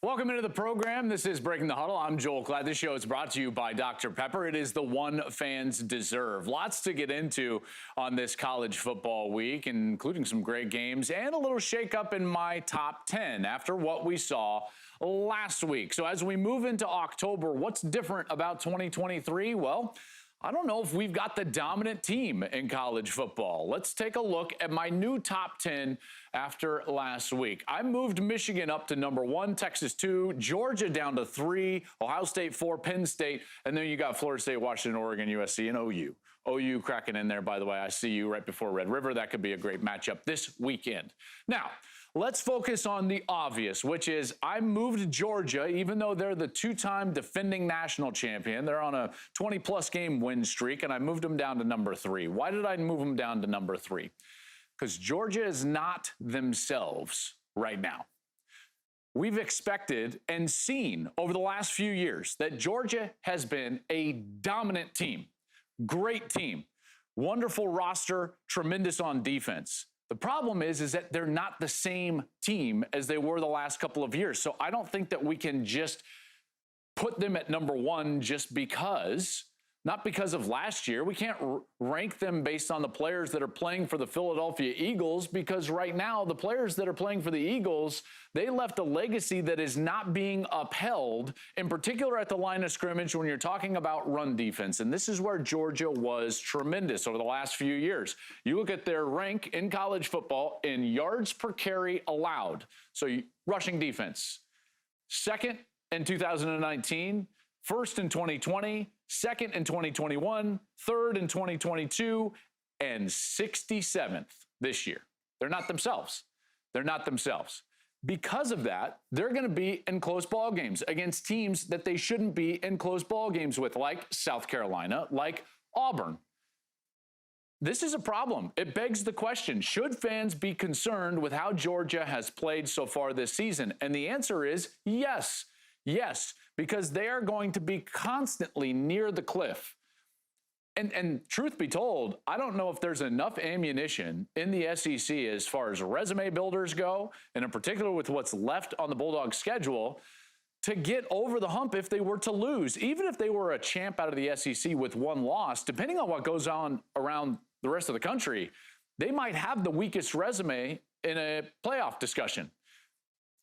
Welcome into the program. This is Breaking the Huddle. I'm Joel Klatt. This show is brought to you by Dr. Pepper. It is the one fans deserve. Lots to get into on this college football week, including some great games and a little shakeup in my top 10 after what we saw last week. So as we move into October, what's different about 2023? Well, I don't know if we've got the dominant team in college football. Let's take a look at my new top 10 after last week. I moved Michigan up to number 1, Texas 2, Georgia down to 3, Ohio State 4, Penn State, and then you got Florida State, Washington, Oregon, USC, and OU. OU cracking in there, by the way. I see you right before Red River. That could be a great matchup this weekend. Now, let's focus on the obvious, which is I moved Georgia, even though they're the two-time defending national champion. They're on a 20-plus game win streak, and I moved them down to number 3. Why did I move them down to number 3? Because Georgia is not themselves right now. We've expected and seen over the last few years that Georgia has been a dominant team, great team, wonderful roster, tremendous on defense. The problem is that they're not the same team as they were the last couple of years. So I don't think that we can just put them at number 1 just because, not because of last year. We can't rank them based on the players that are playing for the Philadelphia Eagles, because right now the players that are playing for the Eagles, they left a legacy that is not being upheld, in particular at the line of scrimmage when you're talking about run defense. And this is where Georgia was tremendous over the last few years. You look at their rank in college football in yards per carry allowed. So rushing defense, second in 2019, first in 2020, second in 2021, third in 2022, and 67th this year. They're not themselves. They're not themselves. Because of that, they're going to be in close ball games against teams that they shouldn't be in close ball games with, like South Carolina, like Auburn. This is a problem. It begs the question, should fans be concerned with how Georgia has played so far this season? And the answer is yes. Yes, because they are going to be constantly near the cliff. And truth be told, I don't know if there's enough ammunition in the SEC as far as resume builders go, and in particular with what's left on the Bulldogs schedule, to get over the hump if they were to lose. Even if they were a champ out of the SEC with 1 loss, depending on what goes on around the rest of the country, they might have the weakest resume in a playoff discussion.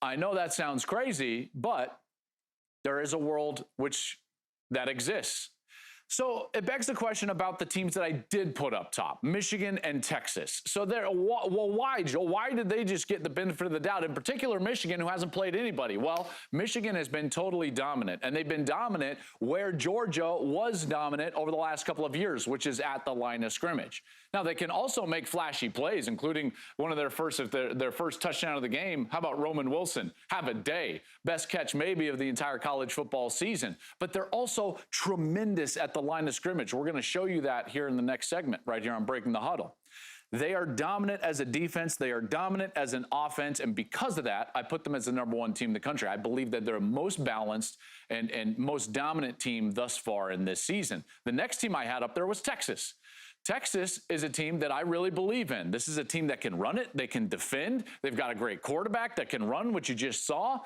I know that sounds crazy, but there is a world that exists. So it begs the question about the teams that I did put up top, Michigan and Texas. So why, Joel? Why did they just get the benefit of the doubt? In particular, Michigan, who hasn't played anybody. Well, Michigan has been totally dominant, and they've been dominant where Georgia was dominant over the last couple of years, which is at the line of scrimmage. Now, they can also make flashy plays, including one of their first touchdown of the game. How about Roman Wilson? Have a day. Best catch maybe of the entire college football season. But they're also tremendous at the line of scrimmage. We're going to show you that here in the next segment right here on Breaking the Huddle. They are dominant as a defense. They are dominant as an offense. And because of that, I put them as the number 1 team in the country. I believe that they're the most balanced and most dominant team thus far in this season. The next team I had up there was Texas. Texas is a team that I really believe in. This is a team that can run it. They can defend. They've got a great quarterback that can run, which you just saw.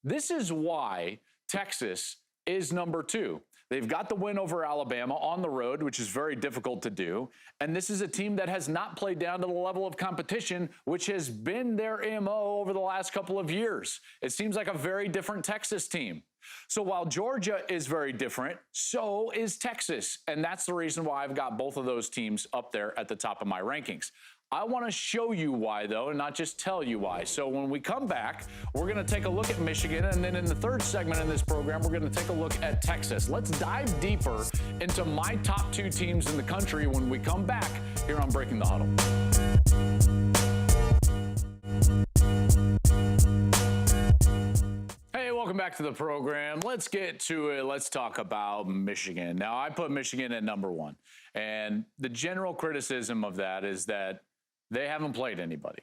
This is why Texas is number 2. They've got the win over Alabama on the road, which is very difficult to do. And this is a team that has not played down to the level of competition, which has been their MO over the last couple of years. It seems like a very different Texas team. So while Georgia is very different, so is Texas. And that's the reason why I've got both of those teams up there at the top of my rankings. I want to show you why, though, and not just tell you why. So when we come back, we're going to take a look at Michigan, and then in the third segment in this program, we're going to take a look at Texas. Let's dive deeper into my top 2 teams in the country when we come back here on Breaking the Huddle. Hey, welcome back to the program. Let's get to it. Let's talk about Michigan. Now, I put Michigan at number 1, and the general criticism of that is that they haven't played anybody.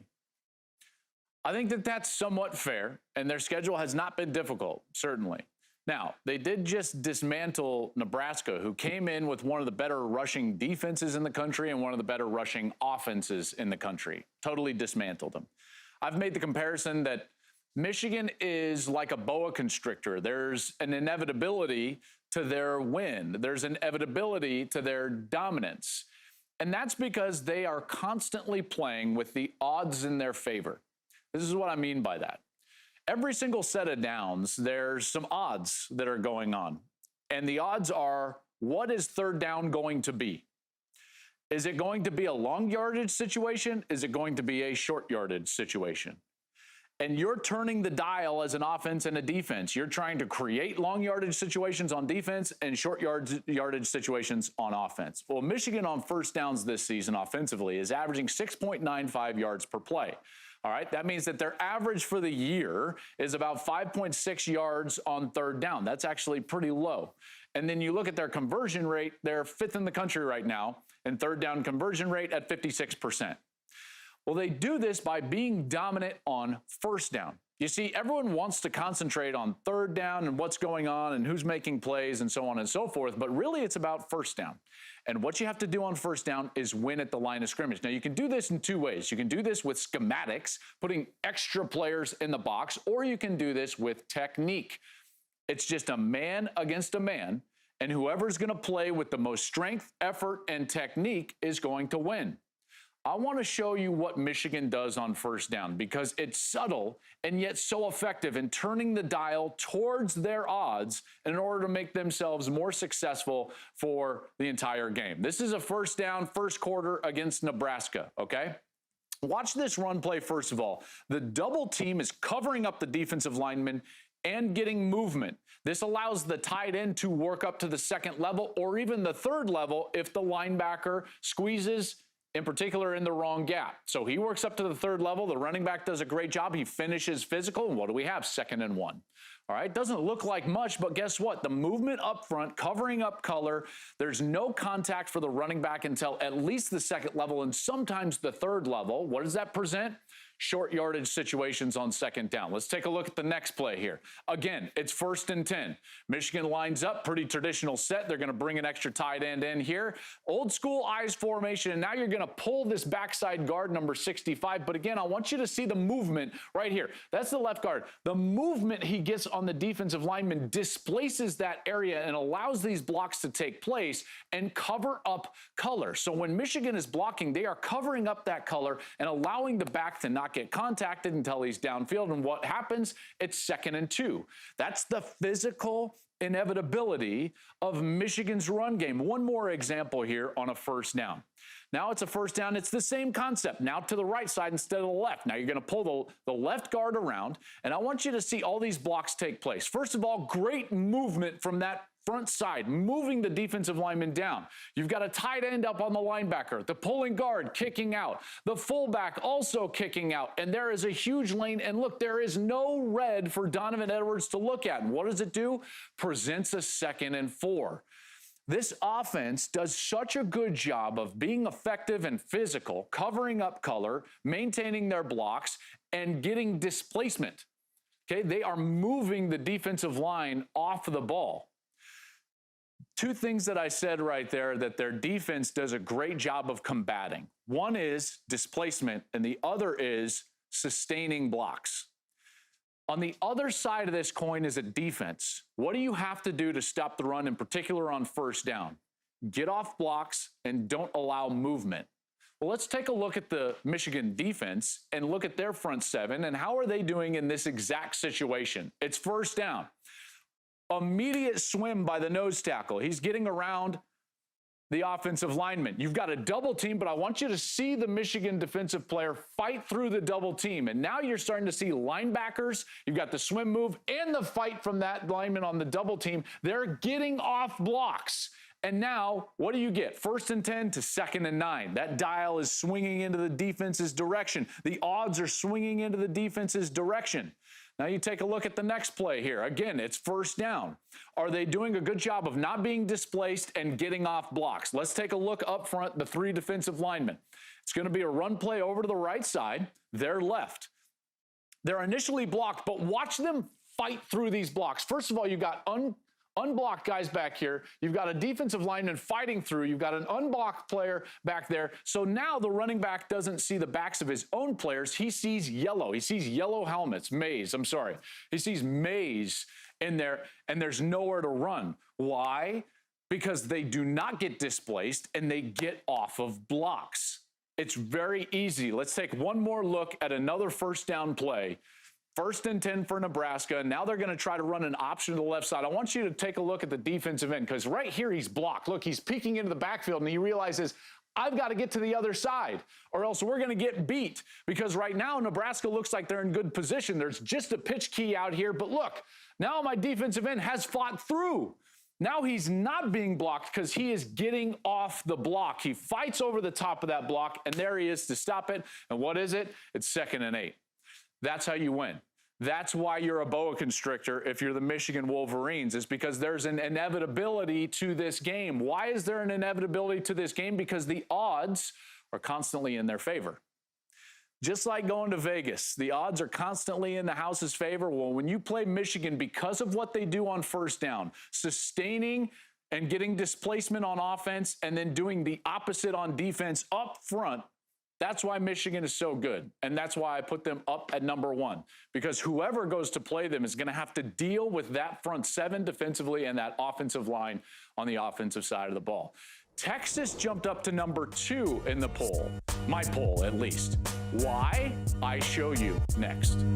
I think that that's somewhat fair, and their schedule has not been difficult, certainly. Now, they did just dismantle Nebraska, who came in with one of the better rushing defenses in the country and one of the better rushing offenses in the country. Totally dismantled them. I've made the comparison that Michigan is like a boa constrictor. There's an inevitability to their win. There's an inevitability to their dominance. And that's because they are constantly playing with the odds in their favor. This is what I mean by that. Every single set of downs, there's some odds that are going on. And the odds are, what is third down going to be? Is it going to be a long yardage situation? Is it going to be a short yardage situation? And you're turning the dial as an offense and a defense. You're trying to create long yardage situations on defense and short yardage situations on offense. Well, Michigan on first downs this season offensively is averaging 6.95 yards per play. All right, that means that their average for the year is about 5.6 yards on third down. That's actually pretty low. And then you look at their conversion rate, they're fifth in the country right now, and third down conversion rate at 56%. Well, they do this by being dominant on first down. You see, everyone wants to concentrate on third down and what's going on and who's making plays and so on and so forth, but really it's about first down. And what you have to do on first down is win at the line of scrimmage. Now, you can do this in two ways. You can do this with schematics, putting extra players in the box, or you can do this with technique. It's just a man against a man, and whoever's going to play with the most strength, effort, and technique is going to win. I want to show you what Michigan does on first down because it's subtle and yet so effective in turning the dial towards their odds in order to make themselves more successful for the entire game. This is a first down, first quarter against Nebraska, okay? Watch this run play first of all. The double team is covering up the defensive lineman and getting movement. This allows the tight end to work up to the second level or even the third level if the linebacker squeezes, in particular in the wrong gap. So he works up to the third level. The running back does a great job. He finishes physical. And what do we have? 2nd and 1. All right. Doesn't look like much, but guess what? The movement up front, covering up color. There's no contact for the running back until at least the second level and sometimes the third level. What does that present? Short yardage situations on second down. Let's take a look at the next play here. Again, it's 1st and 10. Michigan lines up, pretty traditional set. They're going to bring an extra tight end in here. Old school eyes formation, and now you're going to pull this backside guard, number 65. But again, I want you to see the movement right here. That's the left guard. The movement he gets on the defensive lineman displaces that area and allows these blocks to take place and cover up color. So when Michigan is blocking, they are covering up that color and allowing the back to not get contacted until he's downfield. And what happens? It's 2nd and 2. That's the physical inevitability of Michigan's run game. One more example here on a first down. Now it's a first down. It's the same concept. Now to the right side instead of the left. Now you're going to pull the left guard around, and I want you to see all these blocks take place. First of all, great movement from that front side, moving the defensive lineman down. You've got a tight end up on the linebacker, the pulling guard kicking out, the fullback also kicking out, and there is a huge lane. And look, there is no red for Donovan Edwards to look at. And what does it do? Presents a 2nd and 4. This offense does such a good job of being effective and physical, covering up color, maintaining their blocks, and getting displacement. Okay, they are moving the defensive line off the ball. Two things that I said right there that their defense does a great job of combating. One is displacement, and the other is sustaining blocks. On the other side of this coin is a defense. What do you have to do to stop the run, in particular on first down? Get off blocks and don't allow movement. Well, let's take a look at the Michigan defense and look at their front seven and how are they doing in this exact situation. It's first down. Immediate swim by the nose tackle. He's getting around the offensive lineman. You've got a double team, but I want you to see the Michigan defensive player fight through the double team. And now you're starting to see linebackers. You've got the swim move and the fight from that lineman on the double team. They're getting off blocks. And now, what do you get? 1st and 10 to 2nd and 9. That dial is swinging into the defense's direction. The odds are swinging into the defense's direction. Now you take a look at the next play here. Again, it's first down. Are they doing a good job of not being displaced and getting off blocks? Let's take a look up front, the 3 defensive linemen. It's going to be a run play over to the right side. They're left. They're initially blocked, but watch them fight through these blocks. First of all, you've got unblocked guys back here. You've got a defensive lineman fighting through. You've got an unblocked player back there. So now the running back doesn't see the backs of his own players. He sees yellow. He sees yellow helmets. He sees maize in there, and there's nowhere to run. Why? Because they do not get displaced and they get off of blocks. It's very easy. Let's take one more look at another first down play. 1st and 10 for Nebraska. Now they're going to try to run an option to the left side. I want you to take a look at the defensive end, because right here he's blocked. Look, he's peeking into the backfield, and he realizes, I've got to get to the other side, or else we're going to get beat. Because right now Nebraska looks like they're in good position. There's just a pitch key out here. But look, now my defensive end has fought through. Now he's not being blocked because he is getting off the block. He fights over the top of that block, and there he is to stop it. And what is it? It's 2nd and 8. That's how you win. That's why you're a boa constrictor if you're the Michigan Wolverines, is because there's an inevitability to this game. Why is there an inevitability to this game? Because the odds are constantly in their favor. Just like going to Vegas, the odds are constantly in the house's favor. Well, when you play Michigan, because of what they do on first down, sustaining and getting displacement on offense, and then doing the opposite on defense up front, that's why Michigan is so good. And that's why I put them up at number 1, because whoever goes to play them is going to have to deal with that front 7 defensively and that offensive line on the offensive side of the ball. Texas jumped up to number 2 in the poll, my poll at least. Why? I show you next.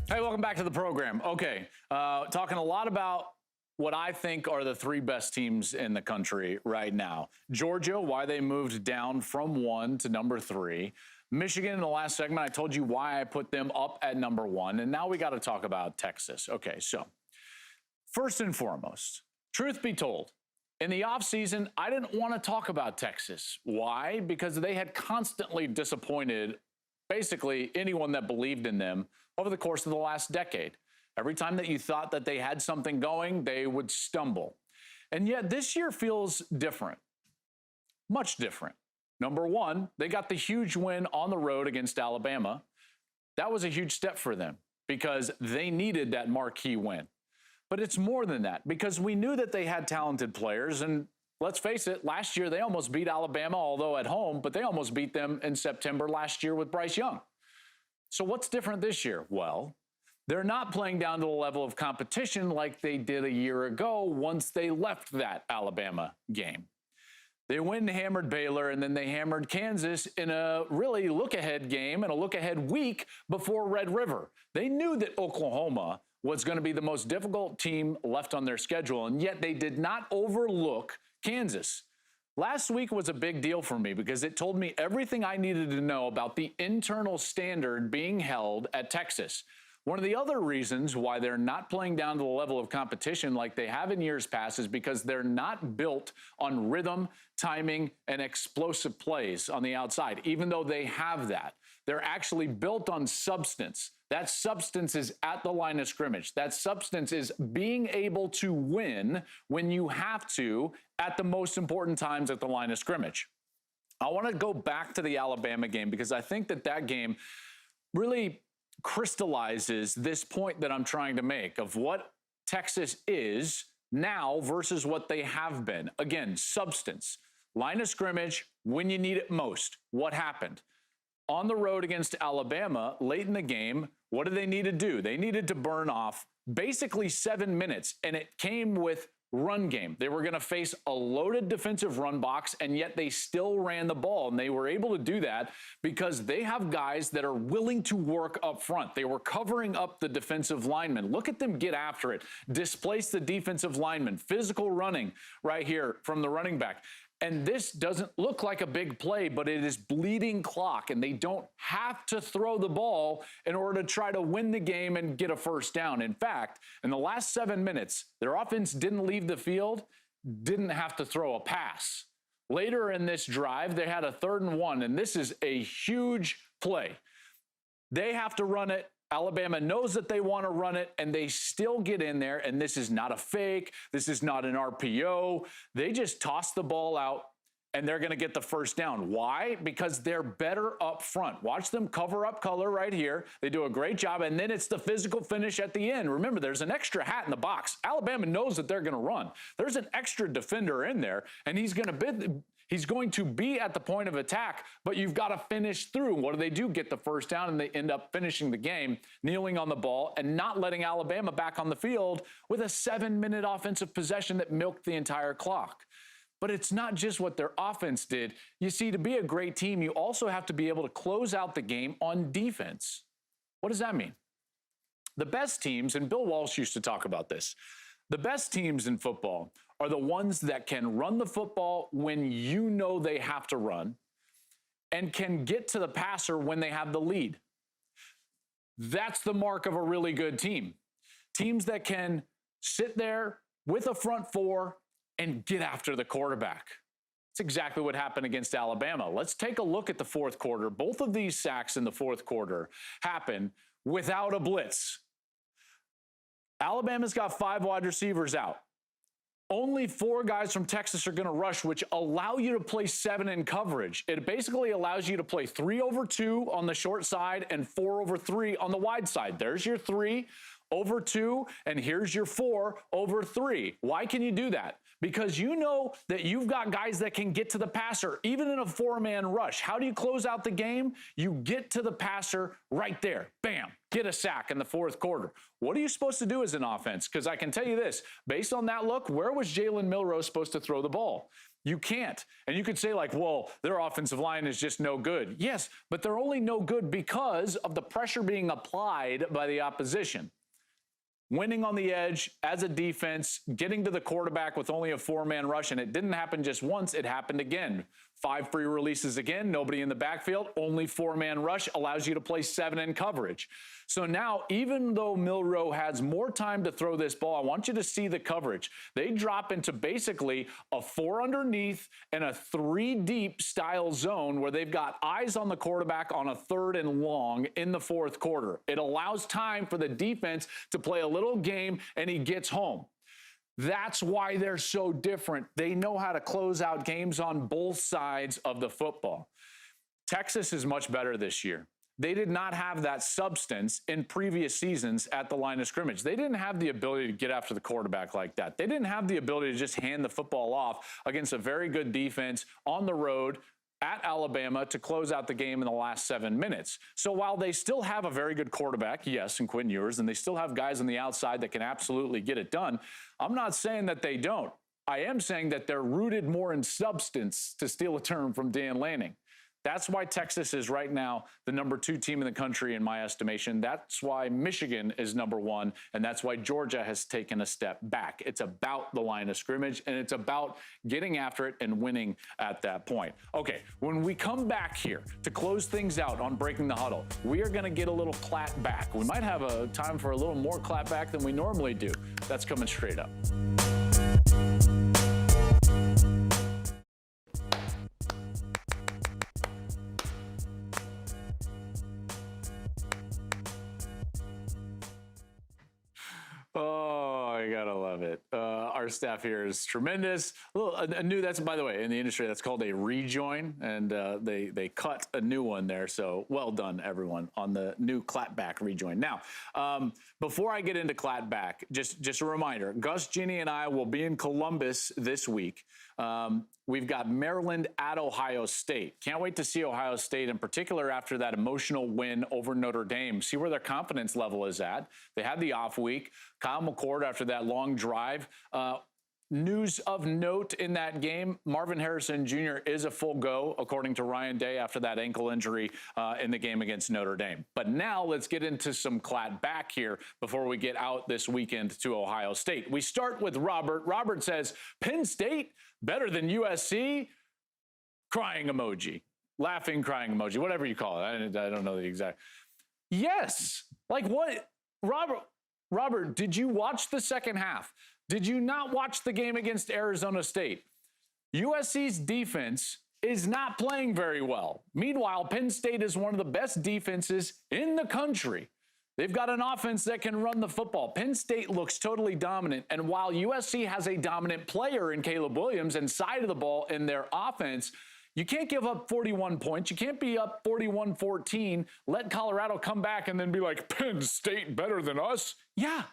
Hey, welcome back to the program. Okay, talking a lot about what I think are the 3 best teams in the country right now. Georgia, why they moved down from 1 to number 3. Michigan, in the last segment, I told you why I put them up at number 1. And now we got to talk about Texas. Okay, so first and foremost, truth be told, in the offseason, I didn't want to talk about Texas. Why? Because they had constantly disappointed basically anyone that believed in them over the course of the last decade. Every time that you thought that they had something going, they would stumble. And yet this year feels different, much different. Number 1, they got the huge win on the road against Alabama. That was a huge step for them because they needed that marquee win. But it's more than that, because we knew that they had talented players. And let's face it, last year they almost beat Alabama, although at home, but they almost beat them in September last year with Bryce Young. So what's different this year? Well, they're not playing down to the level of competition like they did a year ago once they left that Alabama game. They went and hammered Baylor, and then they hammered Kansas in a really look-ahead game and a look-ahead week before Red River. They knew that Oklahoma was going to be the most difficult team left on their schedule, and yet they did not overlook Kansas. Last week was a big deal for me because it told me everything I needed to know about the internal standard being held at Texas. One of the other reasons why they're not playing down to the level of competition like they have in years past is because they're not built on rhythm, timing, and explosive plays on the outside, even though they have that. They're actually built on substance. That substance is at the line of scrimmage. That substance is being able to win when you have to at the most important times at the line of scrimmage. I want to go back to the Alabama game because I think that that game really crystallizes this point that I'm trying to make of what Texas is now versus what they have been. Again, substance, line of scrimmage, when you need it most. What happened? On the road against Alabama, late in the game, what did they need to do? They needed to burn off basically 7 minutes, and it came with run game. They were going to face a loaded defensive run box, and yet they still ran the ball. And they were able to do that because they have guys that are willing to work up front. They were covering up the defensive linemen. Look at them get after it, displace the defensive linemen, physical running right here from the running back. And this doesn't look like a big play, but it is bleeding clock, and they don't have to throw the ball in order to try to win the game and get a first down. In fact, in the last 7 minutes, their offense didn't leave the field, didn't have to throw a pass. Later in this drive, they had a 3rd and 1, and this is a huge play. They have to run it. Alabama knows that they want to run it, and they still get in there, and this is not a fake. This is not an RPO. They just toss the ball out, and they're going to get the first down. Why? Because they're better up front. Watch them cover up color right here. They do a great job, and then it's the physical finish at the end. Remember, there's an extra hat in the box. Alabama knows that they're going to run. There's an extra defender in there, and he's going to be at the point of attack, but you've got to finish through. What do? Get the first down, and they end up finishing the game, kneeling on the ball, and not letting Alabama back on the field with a 7-minute offensive possession that milked the entire clock. But it's not just what their offense did. You see, to be a great team, you also have to be able to close out the game on defense. What does that mean? The best teams, and Bill Walsh used to talk about this, the best teams in football are the ones that can run the football when you know they have to run and can get to the passer when they have the lead. That's the mark of a really good team. Teams that can sit there with a front four and get after the quarterback. That's exactly what happened against Alabama. Let's take a look at the fourth quarter. Both of these sacks in the fourth quarter happened without a blitz. Alabama's got 5 wide receivers out. Only 4 guys from Texas are going to rush, which allow you to play 7 in coverage. It basically allows you to play 3 over 2 on the short side and 4 over 3 on the wide side. There's your 3 over 2, and here's your 4 over 3. Why can you do that? Because you know that you've got guys that can get to the passer, even in a 4-man rush. How do you close out the game? You get to the passer right there. Bam, get a sack in the fourth quarter. What are you supposed to do as an offense? Because I can tell you this, based on that look, where was Jalen Milroe supposed to throw the ball? You can't. And you could say like, well, their offensive line is just no good. Yes, but they're only no good because of the pressure being applied by the opposition. Winning on the edge as a defense, getting to the quarterback with only a 4-man rush, and it didn't happen just once, it happened again. 5 free releases again, nobody in the backfield, only 4-man rush allows you to play 7 in coverage. So now, even though Milroe has more time to throw this ball, I want you to see the coverage. They drop into basically a 4 underneath and a 3 deep style zone where they've got eyes on the quarterback on a 3rd and long in the fourth quarter. It allows time for the defense to play a little game, and he gets home. That's why they're so different. They know how to close out games on both sides of the football. Texas is much better this year. They did not have that substance in previous seasons at the line of scrimmage. They didn't have the ability to get after the quarterback like that. They didn't have the ability to just hand the football off against a very good defense on the road at Alabama to close out the game in the last 7 minutes. So while they still have a very good quarterback, yes, in Quinn Ewers, and they still have guys on the outside that can absolutely get it done, I'm not saying that they don't. I am saying that they're rooted more in substance, to steal a term from Dan Lanning. That's why Texas is right now the number 2 team in the country in my estimation. That's why Michigan is number 1, and that's why Georgia has taken a step back. It's about the line of scrimmage, and it's about getting after it and winning at that point. Okay, when we come back here to close things out on Breaking the Huddle, we are going to get a little Klattback. We might have a time for a little more Klattback than we normally do. That's coming straight up. Oh, I gotta love it. Our staff here is tremendous. A new, that's, by the way, in the industry, that's called a rejoin, and they cut a new one there. So well done, everyone, on the new Klattback rejoin. Now, before I get into Klattback, just a reminder, Gus, Ginny, and I will be in Columbus this week. We've got Maryland at Ohio State. Can't wait to see Ohio State, in particular after that emotional win over Notre Dame. See where their confidence level is at. They had the off week. Kyle McCord after that long drive. News of note in that game, Marvin Harrison Jr. is a full go, according to Ryan Day, after that ankle injury in the game against Notre Dame. But now let's get into some Klattback here before we get out this weekend to Ohio State. We start with Robert. Robert says, Penn State better than USC? Crying emoji. Laughing, crying emoji, whatever you call it. I don't know the exact. Yes. Like what? Robert, did you watch the second half? Did you not watch the game against Arizona State? USC's defense is not playing very well. Meanwhile, Penn State is one of the best defenses in the country. They've got an offense that can run the football. Penn State looks totally dominant. And while USC has a dominant player in Caleb Williams and side of the ball in their offense, you can't give up 41 points. You can't be up 41-14, let Colorado come back and then be like, Penn State better than us? Yeah,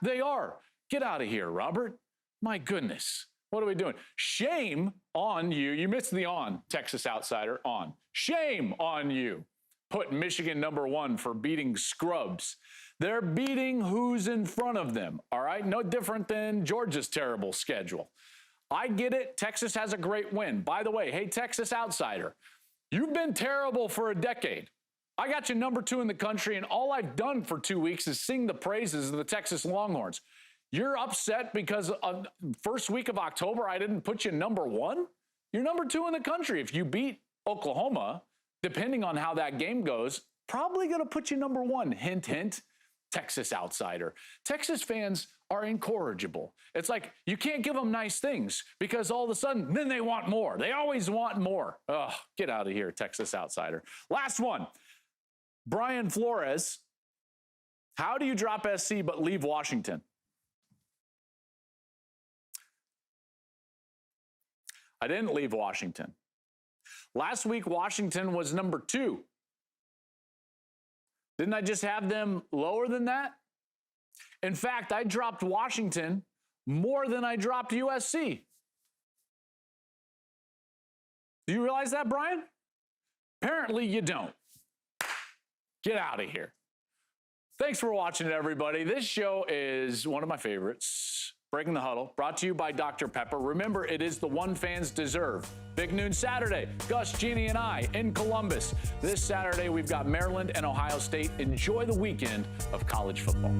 they are. Get out of here, Robert. My goodness. What are we doing? Shame on you. You missed the on, Texas Outsider, on. Shame on you. Put Michigan #1 for beating scrubs. They're beating who's in front of them, all right? No different than Georgia's terrible schedule. I get it. Texas has a great win. By the way, hey, Texas Outsider, you've been terrible for a decade. I got you #2 in the country, and all I've done for 2 weeks is sing the praises of the Texas Longhorns. You're upset because of first week of October I didn't put you #1? You're #2 in the country. If you beat Oklahoma, depending on how that game goes, probably going to put you #1. Hint, hint, Texas Outsider. Texas fans are incorrigible. It's like you can't give them nice things because all of a sudden, then they want more. They always want more. Ugh, get out of here, Texas Outsider. Last one. Brian Flores. How do you drop SC but leave Washington? I didn't leave Washington. Last week, Washington was #2. Didn't I just have them lower than that? In fact, I dropped Washington more than I dropped USC. Do you realize that, Brian? Apparently you don't. Get out of here. Thanks for watching, everybody. This show is one of my favorites. Breaking the Huddle, brought to you by Dr. Pepper. Remember, it is the one fans deserve. Big Noon Saturday, Gus, Jeannie, and I in Columbus. This Saturday, we've got Maryland and Ohio State. Enjoy the weekend of college football.